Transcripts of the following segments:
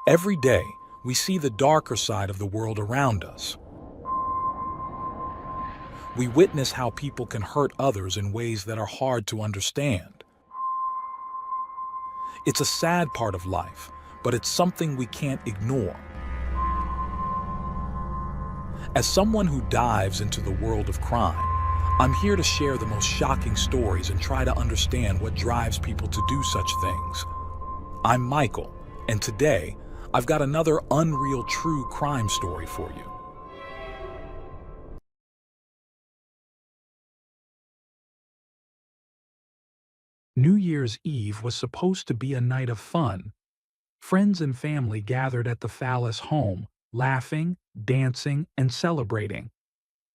Every day, we see the darker side of the world around us. We witness how people can hurt others in ways that are hard to understand. It's a sad part of life, but it's something we can't ignore. As someone who dives into the world of crime, I'm here to share the most shocking stories and try to understand what drives people to do such things. I'm Michael, and today, I've got another unreal true crime story for you. New Year's Eve was supposed to be a night of fun. Friends and family gathered at the Fallis home, laughing, dancing, and celebrating.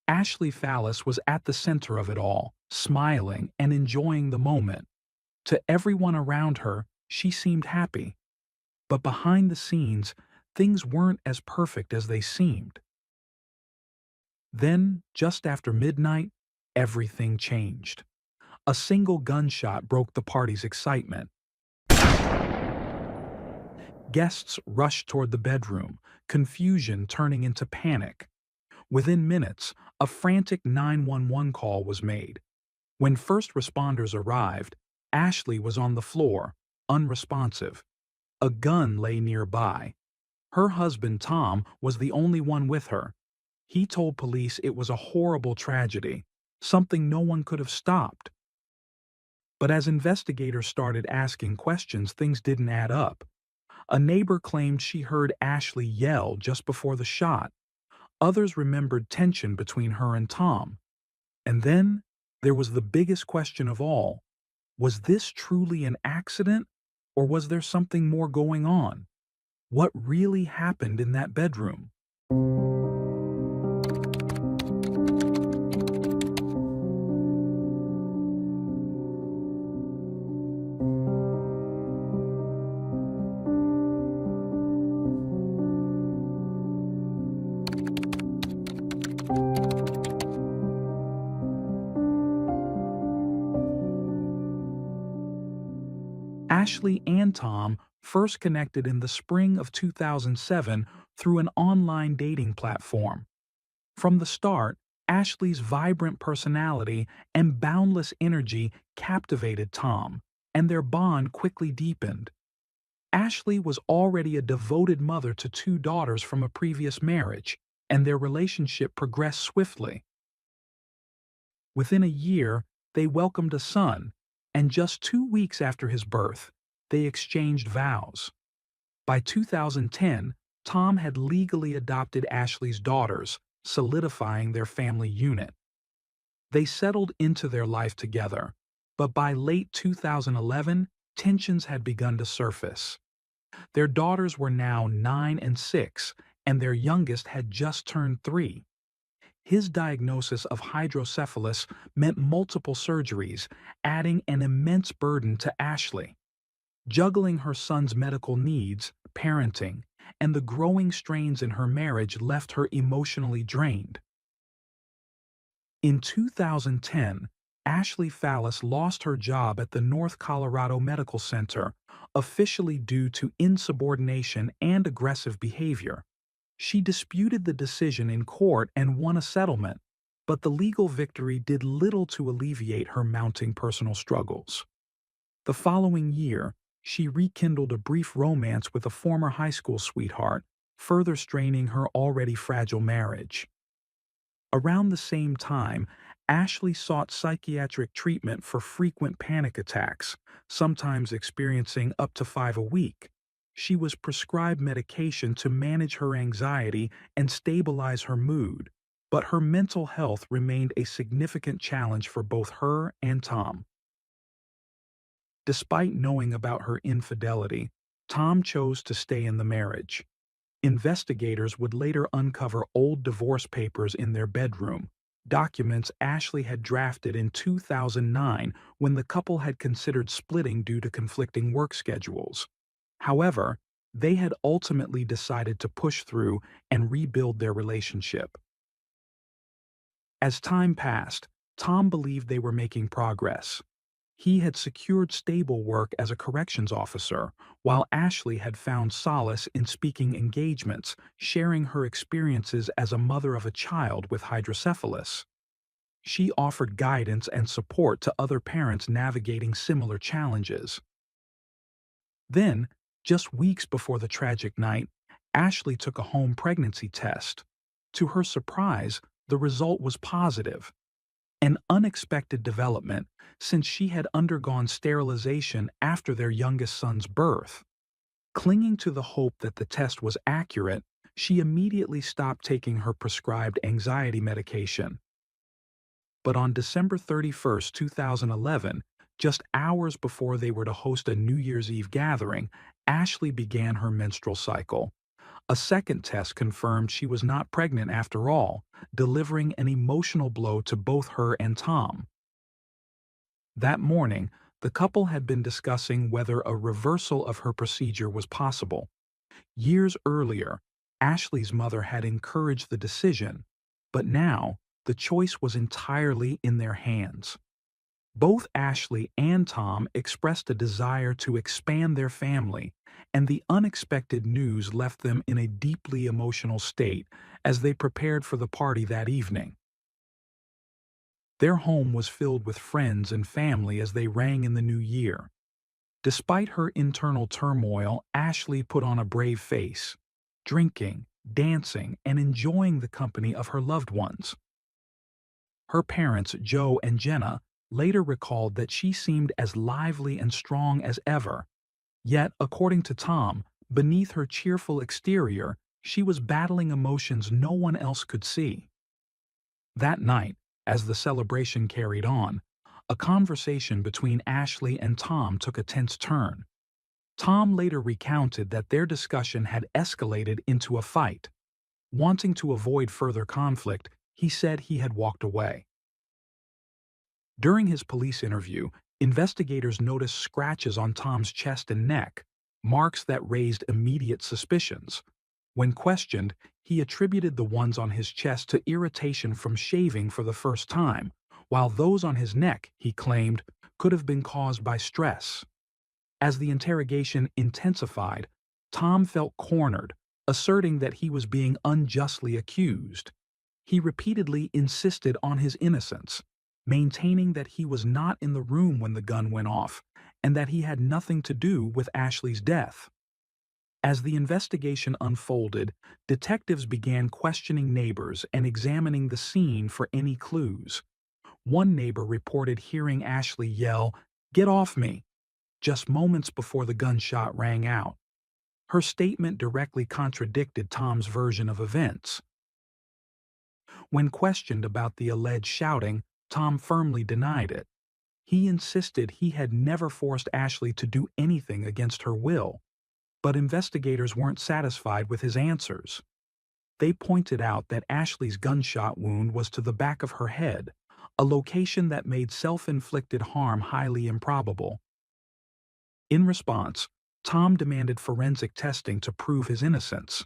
Ashley Fallis was at the center of it all, smiling and enjoying the moment. To everyone around her, she seemed happy. But behind the scenes, things weren't as perfect as they seemed. Then, just after midnight, everything changed. A single gunshot broke the party's excitement. Guests rushed toward the bedroom, confusion turning into panic. Within minutes, a frantic 911 call was made. When first responders arrived, Ashley was on the floor, unresponsive. A gun lay nearby. Her husband, Tom, was the only one with her. He told police it was a horrible tragedy, something no one could have stopped. But as investigators started asking questions, things didn't add up. A neighbor claimed she heard Ashley yell just before the shot. Others remembered tension between her and Tom. And then there was the biggest question of all. Was this truly an accident, or was there something more going on? What really happened in that bedroom? Ashley and Tom first connected in the spring of 2007 through an online dating platform. From the start, Ashley's vibrant personality and boundless energy captivated Tom, and their bond quickly deepened. Ashley was already a devoted mother to two daughters from a previous marriage, and their relationship progressed swiftly. Within a year, they welcomed a son, and just 2 weeks after his birth, they exchanged vows. By 2010, Tom had legally adopted Ashley's daughters, solidifying their family unit. They settled into their life together, but by late 2011, tensions had begun to surface. Their daughters were now 9 and 6, and their youngest had just turned 3. His diagnosis of hydrocephalus meant multiple surgeries, adding an immense burden to Ashley. Juggling her son's medical needs, parenting, and the growing strains in her marriage left her emotionally drained. In 2010, Ashley Fallis lost her job at the North Colorado Medical Center, officially due to insubordination and aggressive behavior. She disputed the decision in court and won a settlement, but the legal victory did little to alleviate her mounting personal struggles. The following year, she rekindled a brief romance with a former high school sweetheart, further straining her already fragile marriage. Around the same time, Ashley sought psychiatric treatment for frequent panic attacks, sometimes experiencing up to 5 a week. She was prescribed medication to manage her anxiety and stabilize her mood, but her mental health remained a significant challenge for both her and Tom. Despite knowing about her infidelity, Tom chose to stay in the marriage. Investigators would later uncover old divorce papers in their bedroom, documents Ashley had drafted in 2009 when the couple had considered splitting due to conflicting work schedules. However, they had ultimately decided to push through and rebuild their relationship. As time passed, Tom believed they were making progress. He had secured stable work as a corrections officer, while Ashley had found solace in speaking engagements, sharing her experiences as a mother of a child with hydrocephalus. She offered guidance and support to other parents navigating similar challenges. Then, just weeks before the tragic night, Ashley took a home pregnancy test. To her surprise, the result was positive, an unexpected development since she had undergone sterilization after their youngest son's birth. Clinging to the hope that the test was accurate, she immediately stopped taking her prescribed anxiety medication. But on December 31st, 2011, just hours before they were to host a New Year's Eve gathering, Ashley began her menstrual cycle. A second test confirmed she was not pregnant after all, delivering an emotional blow to both her and Tom. That morning, the couple had been discussing whether a reversal of her procedure was possible. Years earlier, Ashley's mother had encouraged the decision, but now the choice was entirely in their hands. Both Ashley and Tom expressed a desire to expand their family, and the unexpected news left them in a deeply emotional state as they prepared for the party that evening. Their home was filled with friends and family as they rang in the new year. Despite her internal turmoil, Ashley put on a brave face, drinking, dancing, and enjoying the company of her loved ones. Her parents, Joe and Jenna, later recalled that she seemed as lively and strong as ever. Yet, according to Tom, beneath her cheerful exterior, she was battling emotions no one else could see. That night, as the celebration carried on, a conversation between Ashley and Tom took a tense turn. Tom later recounted that their discussion had escalated into a fight. Wanting to avoid further conflict, he said he had walked away. During his police interview, investigators noticed scratches on Tom's chest and neck, marks that raised immediate suspicions. When questioned, he attributed the ones on his chest to irritation from shaving for the first time, while those on his neck, he claimed, could have been caused by stress. As the interrogation intensified, Tom felt cornered, asserting that he was being unjustly accused. He repeatedly insisted on his innocence, maintaining that he was not in the room when the gun went off and that he had nothing to do with Ashley's death. As the investigation unfolded, detectives began questioning neighbors and examining the scene for any clues. One neighbor reported hearing Ashley yell, "Get off me!" just moments before the gunshot rang out. Her statement directly contradicted Tom's version of events. When questioned about the alleged shouting, Tom firmly denied it. He insisted he had never forced Ashley to do anything against her will. But investigators weren't satisfied with his answers. They pointed out that Ashley's gunshot wound was to the back of her head, a location that made self-inflicted harm highly improbable. In response, Tom demanded forensic testing to prove his innocence.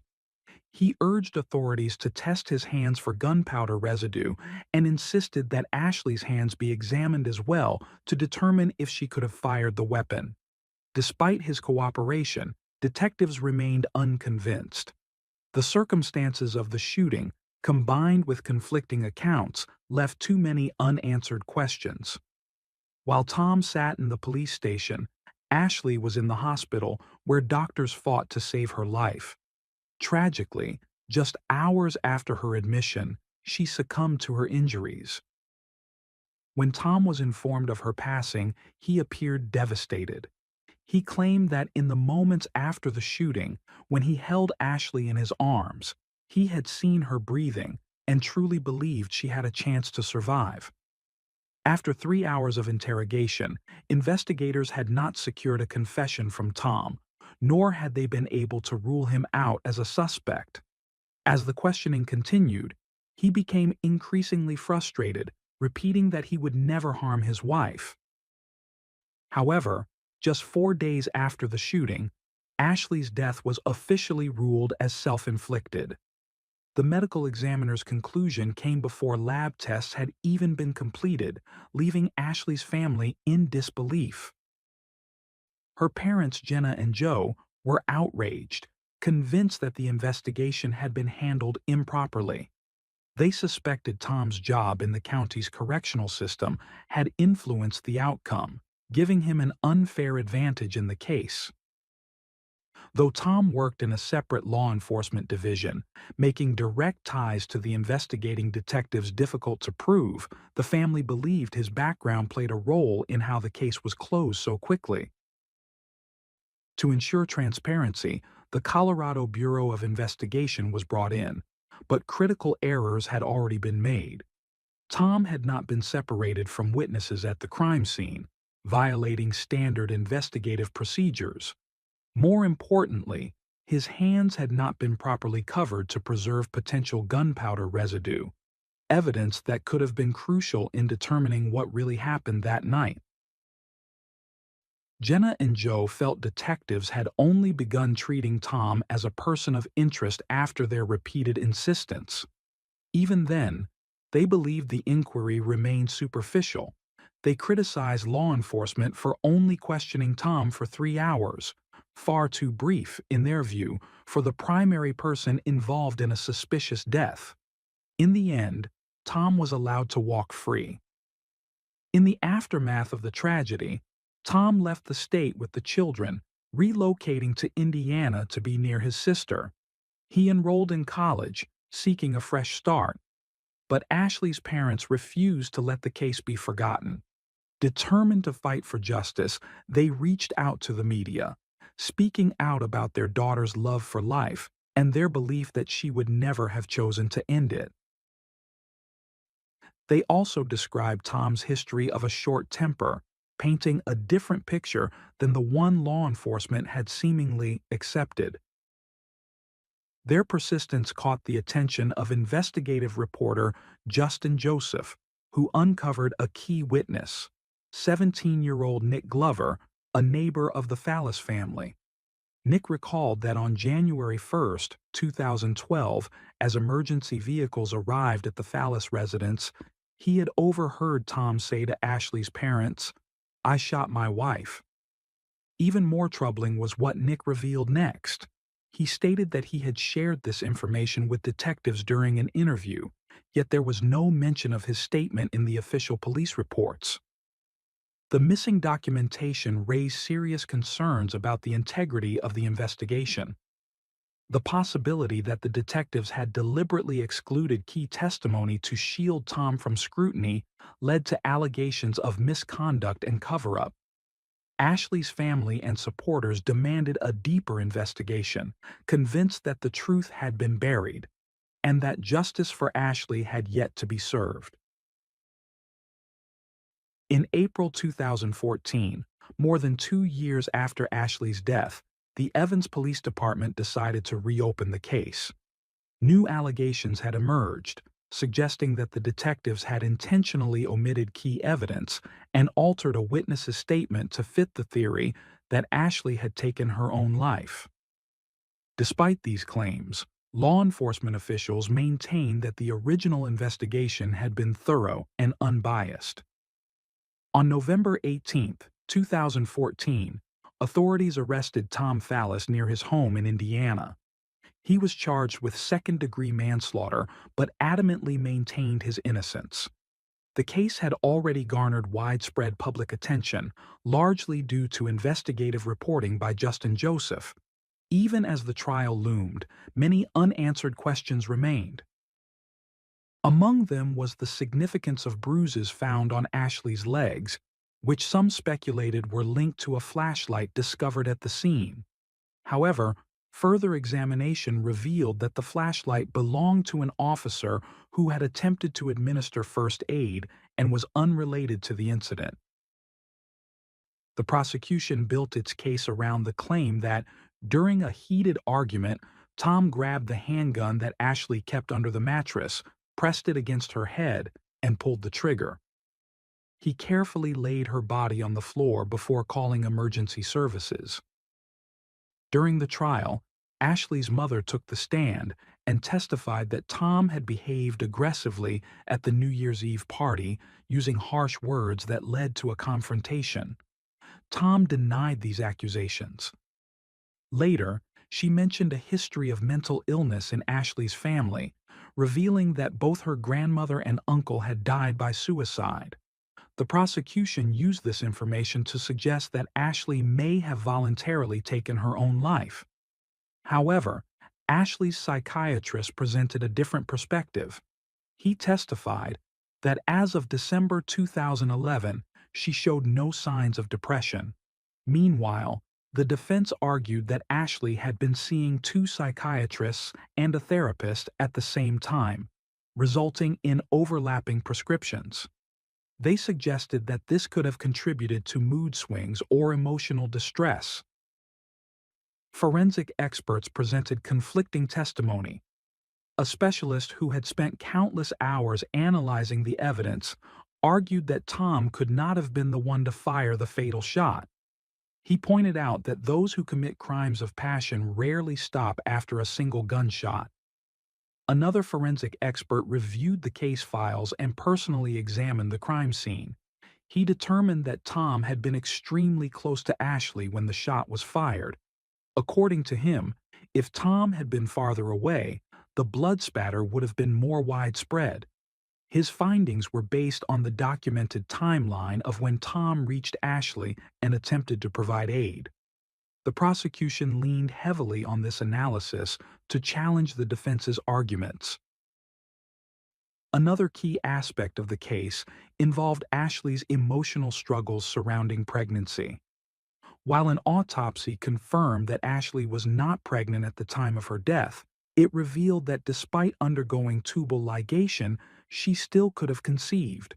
He urged authorities to test his hands for gunpowder residue and insisted that Ashley's hands be examined as well to determine if she could have fired the weapon. Despite his cooperation, detectives remained unconvinced. The circumstances of the shooting, combined with conflicting accounts, left too many unanswered questions. While Tom sat in the police station, Ashley was in the hospital where doctors fought to save her life. Tragically, just hours after her admission, she succumbed to her injuries. When Tom was informed of her passing, he appeared devastated. He claimed that in the moments after the shooting, when he held Ashley in his arms, he had seen her breathing and truly believed she had a chance to survive. After 3 hours of interrogation, investigators had not secured a confession from Tom, nor had they been able to rule him out as a suspect. As the questioning continued, he became increasingly frustrated, repeating that he would never harm his wife. However, just 4 days after the shooting, Ashley's death was officially ruled as self-inflicted. The medical examiner's conclusion came before lab tests had even been completed, leaving Ashley's family in disbelief. Her parents, Jenna and Joe, were outraged, convinced that the investigation had been handled improperly. They suspected Tom's job in the county's correctional system had influenced the outcome, giving him an unfair advantage in the case. Though Tom worked in a separate law enforcement division, making direct ties to the investigating detectives difficult to prove, the family believed his background played a role in how the case was closed so quickly. To ensure transparency, the Colorado Bureau of Investigation was brought in, but critical errors had already been made. Tom had not been separated from witnesses at the crime scene, violating standard investigative procedures. More importantly, his hands had not been properly covered to preserve potential gunpowder residue, evidence that could have been crucial in determining what really happened that night. Jenna and Joe felt detectives had only begun treating Tom as a person of interest after their repeated insistence. Even then, they believed the inquiry remained superficial. They criticized law enforcement for only questioning Tom for 3 hours, far too brief, in their view, for the primary person involved in a suspicious death. In the end, Tom was allowed to walk free. In the aftermath of the tragedy, Tom left the state with the children, relocating to Indiana to be near his sister. He enrolled in college, seeking a fresh start. But Ashley's parents refused to let the case be forgotten. Determined to fight for justice, they reached out to the media, speaking out about their daughter's love for life and their belief that she would never have chosen to end it. They also described Tom's history of a short temper, painting a different picture than the one law enforcement had seemingly accepted. Their persistence caught the attention of investigative reporter Justin Joseph, who uncovered a key witness, 17-year-old Nick Glover, a neighbor of the Fallis family. Nick recalled that on January 1, 2012, as emergency vehicles arrived at the Fallis residence, he had overheard Tom say to Ashley's parents, "I shot my wife." Even more troubling was what Nick revealed next. He stated that he had shared this information with detectives during an interview, yet there was no mention of his statement in the official police reports. The missing documentation raised serious concerns about the integrity of the investigation. The possibility that the detectives had deliberately excluded key testimony to shield Tom from scrutiny led to allegations of misconduct and cover-up. Ashley's family and supporters demanded a deeper investigation, convinced that the truth had been buried, and that justice for Ashley had yet to be served. In April 2014, more than 2 years after Ashley's death, the Evans Police Department decided to reopen the case. New allegations had emerged, suggesting that the detectives had intentionally omitted key evidence and altered a witness's statement to fit the theory that Ashley had taken her own life. Despite these claims, law enforcement officials maintained that the original investigation had been thorough and unbiased. On November 18, 2014, authorities arrested Tom Fallis near his home in Indiana. He was charged with second-degree manslaughter but adamantly maintained his innocence. The case had already garnered widespread public attention, largely due to investigative reporting by Justin Joseph. Even as the trial loomed, many unanswered questions remained. Among them was the significance of bruises found on Ashley's legs, which some speculated were linked to a flashlight discovered at the scene. However, further examination revealed that the flashlight belonged to an officer who had attempted to administer first aid and was unrelated to the incident. The prosecution built its case around the claim that, during a heated argument, Tom grabbed the handgun that Ashley kept under the mattress, pressed it against her head, and pulled the trigger. He carefully laid her body on the floor before calling emergency services. During the trial, Ashley's mother took the stand and testified that Tom had behaved aggressively at the New Year's Eve party, using harsh words that led to a confrontation. Tom denied these accusations. Later, she mentioned a history of mental illness in Ashley's family, revealing that both her grandmother and uncle had died by suicide. The prosecution used this information to suggest that Ashley may have voluntarily taken her own life. However, Ashley's psychiatrist presented a different perspective. He testified that as of December 2011, she showed no signs of depression. Meanwhile, the defense argued that Ashley had been seeing two psychiatrists and a therapist at the same time, resulting in overlapping prescriptions. They suggested that this could have contributed to mood swings or emotional distress. Forensic experts presented conflicting testimony. A specialist who had spent countless hours analyzing the evidence argued that Tom could not have been the one to fire the fatal shot. He pointed out that those who commit crimes of passion rarely stop after a single gunshot. Another forensic expert reviewed the case files and personally examined the crime scene. He determined that Tom had been extremely close to Ashley when the shot was fired. According to him, if Tom had been farther away, the blood spatter would have been more widespread. His findings were based on the documented timeline of when Tom reached Ashley and attempted to provide aid. The prosecution leaned heavily on this analysis to challenge the defense's arguments. Another key aspect of the case involved Ashley's emotional struggles surrounding pregnancy. While an autopsy confirmed that Ashley was not pregnant at the time of her death, it revealed that despite undergoing tubal ligation, she still could have conceived.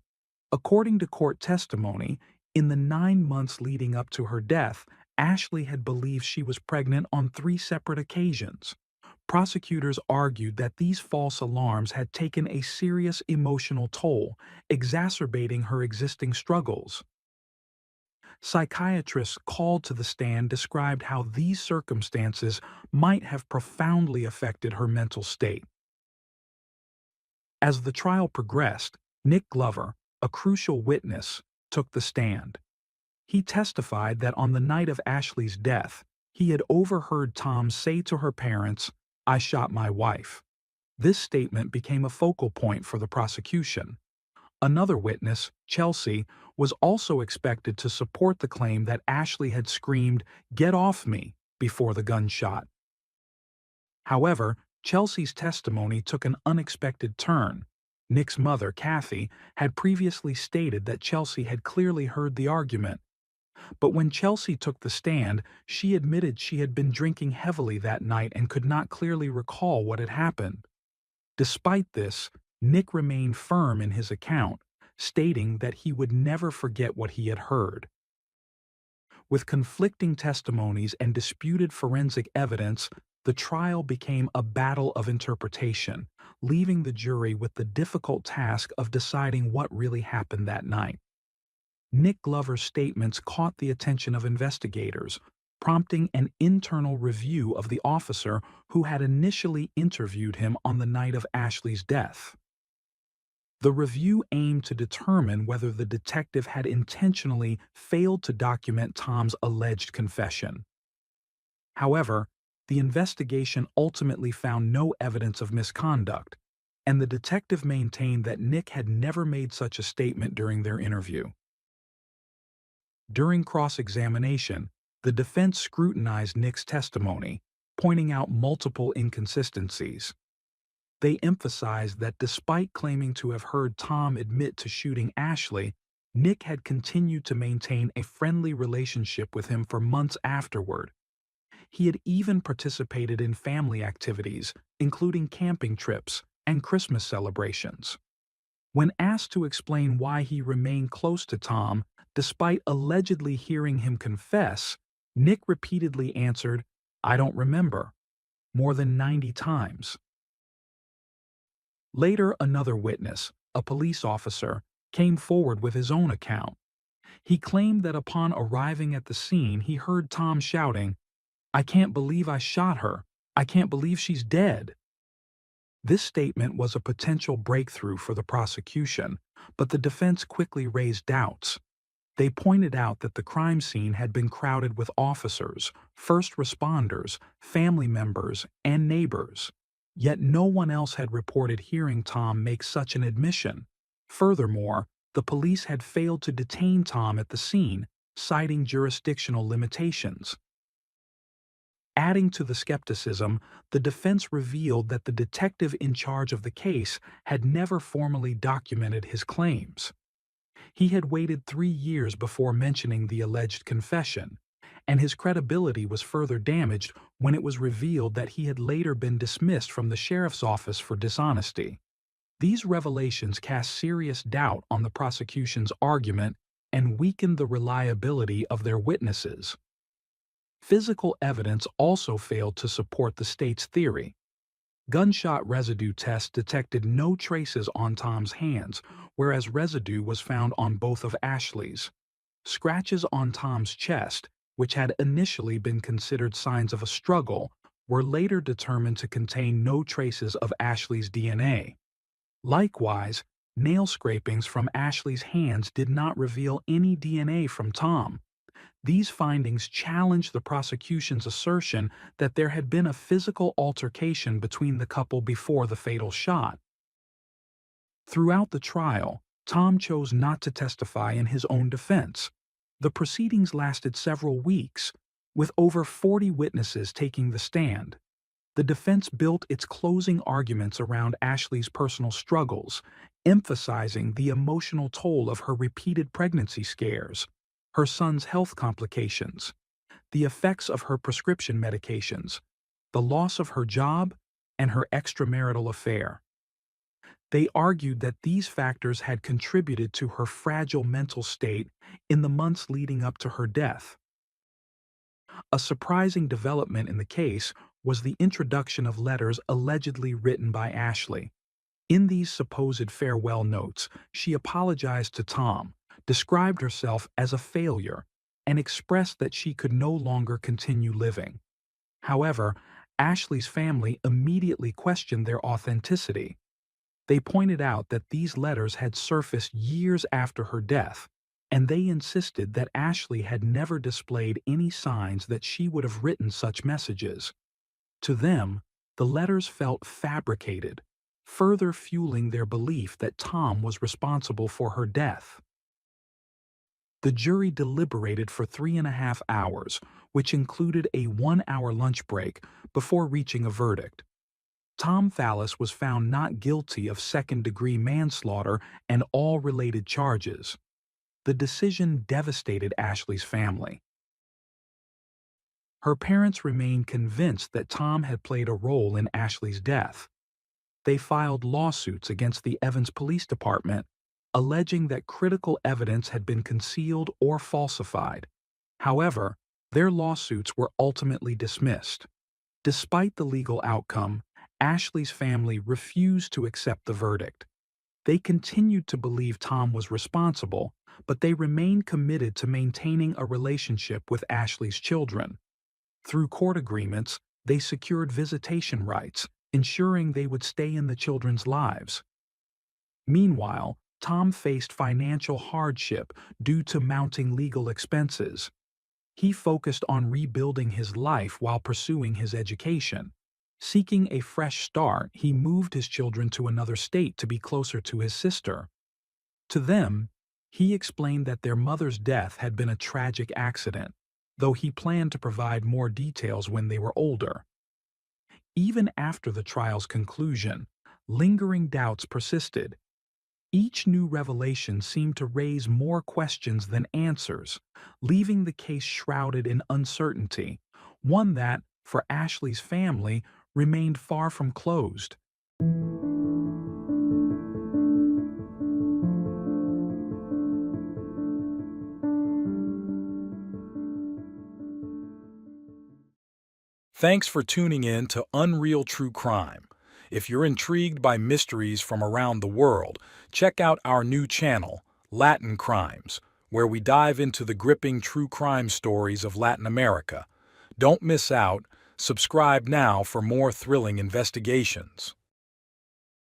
According to court testimony, in the 9 months leading up to her death, Ashley had believed she was pregnant on 3 separate occasions. Prosecutors argued that these false alarms had taken a serious emotional toll, exacerbating her existing struggles. Psychiatrists called to the stand described how these circumstances might have profoundly affected her mental state. As the trial progressed, Nick Glover, a crucial witness, took the stand. He testified that on the night of Ashley's death, he had overheard Tom say to her parents, "I shot my wife." This statement became a focal point for the prosecution. Another witness, Chelsea, was also expected to support the claim that Ashley had screamed, "Get off me," before the gunshot. However, Chelsea's testimony took an unexpected turn. Nick's mother, Kathy, had previously stated that Chelsea had clearly heard the argument. But when Chelsea took the stand, she admitted she had been drinking heavily that night and could not clearly recall what had happened. Despite this, Nick remained firm in his account, stating that he would never forget what he had heard. With conflicting testimonies and disputed forensic evidence, the trial became a battle of interpretation, leaving the jury with the difficult task of deciding what really happened that night. Nick Glover's statements caught the attention of investigators, prompting an internal review of the officer who had initially interviewed him on the night of Ashley's death. The review aimed to determine whether the detective had intentionally failed to document Tom's alleged confession. However, the investigation ultimately found no evidence of misconduct, and the detective maintained that Nick had never made such a statement during their interview. During cross-examination, the defense scrutinized Nick's testimony, pointing out multiple inconsistencies. They emphasized that despite claiming to have heard Tom admit to shooting Ashley, Nick had continued to maintain a friendly relationship with him for months afterward. He had even participated in family activities, including camping trips and Christmas celebrations. When asked to explain why he remained close to Tom, despite allegedly hearing him confess, Nick repeatedly answered, "I don't remember," more than 90 times. Later, another witness, a police officer, came forward with his own account. He claimed that upon arriving at the scene, he heard Tom shouting, "I can't believe I shot her. I can't believe she's dead." This statement was a potential breakthrough for the prosecution, but the defense quickly raised doubts. They pointed out that the crime scene had been crowded with officers, first responders, family members, and neighbors. Yet no one else had reported hearing Tom make such an admission. Furthermore, the police had failed to detain Tom at the scene, citing jurisdictional limitations. Adding to the skepticism, the defense revealed that the detective in charge of the case had never formally documented his claims. He had waited 3 years before mentioning the alleged confession, and his credibility was further damaged when it was revealed that he had later been dismissed from the sheriff's office for dishonesty. These revelations cast serious doubt on the prosecution's argument and weakened the reliability of their witnesses. Physical evidence also failed to support the state's theory. Gunshot residue tests detected no traces on Tom's hands, whereas residue was found on both of Ashley's. Scratches on Tom's chest, which had initially been considered signs of a struggle, were later determined to contain no traces of Ashley's DNA. Likewise, nail scrapings from Ashley's hands did not reveal any DNA from Tom. These findings challenged the prosecution's assertion that there had been a physical altercation between the couple before the fatal shot. Throughout the trial, Tom chose not to testify in his own defense. The proceedings lasted several weeks, with over 40 witnesses taking the stand. The defense built its closing arguments around Ashley's personal struggles, emphasizing the emotional toll of her repeated pregnancy scares, her son's health complications, the effects of her prescription medications, the loss of her job, and her extramarital affair. They argued that these factors had contributed to her fragile mental state in the months leading up to her death. A surprising development in the case was the introduction of letters allegedly written by Ashley. In these supposed farewell notes, she apologized to Tom, described herself as a failure, and expressed that she could no longer continue living. However, Ashley's family immediately questioned their authenticity. They pointed out that these letters had surfaced years after her death, and they insisted that Ashley had never displayed any signs that she would have written such messages. To them, the letters felt fabricated, further fueling their belief that Tom was responsible for her death. The jury deliberated for 3.5 hours, which included a 1-hour lunch break, before reaching a verdict. Tom Fallis was found not guilty of second-degree manslaughter and all related charges. The decision devastated Ashley's family. Her parents remained convinced that Tom had played a role in Ashley's death. They filed lawsuits against the Evans Police Department, alleging that critical evidence had been concealed or falsified. However, their lawsuits were ultimately dismissed. Despite the legal outcome, Ashley's family refused to accept the verdict. They continued to believe Tom was responsible, but they remained committed to maintaining a relationship with Ashley's children. Through court agreements, they secured visitation rights, ensuring they would stay in the children's lives. Meanwhile, Tom faced financial hardship due to mounting legal expenses. He focused on rebuilding his life while pursuing his education. Seeking a fresh start, he moved his children to another state to be closer to his sister. To them, he explained that their mother's death had been a tragic accident, though he planned to provide more details when they were older. Even after the trial's conclusion, lingering doubts persisted. Each new revelation seemed to raise more questions than answers, leaving the case shrouded in uncertainty, one that, for Ashley's family, remained far from closed. Thanks for tuning in to Unreal True Crime. If you're intrigued by mysteries from around the world, check out our new channel, Latin Crimes, where we dive into the gripping true crime stories of Latin America. Don't miss out. Subscribe now for more thrilling investigations.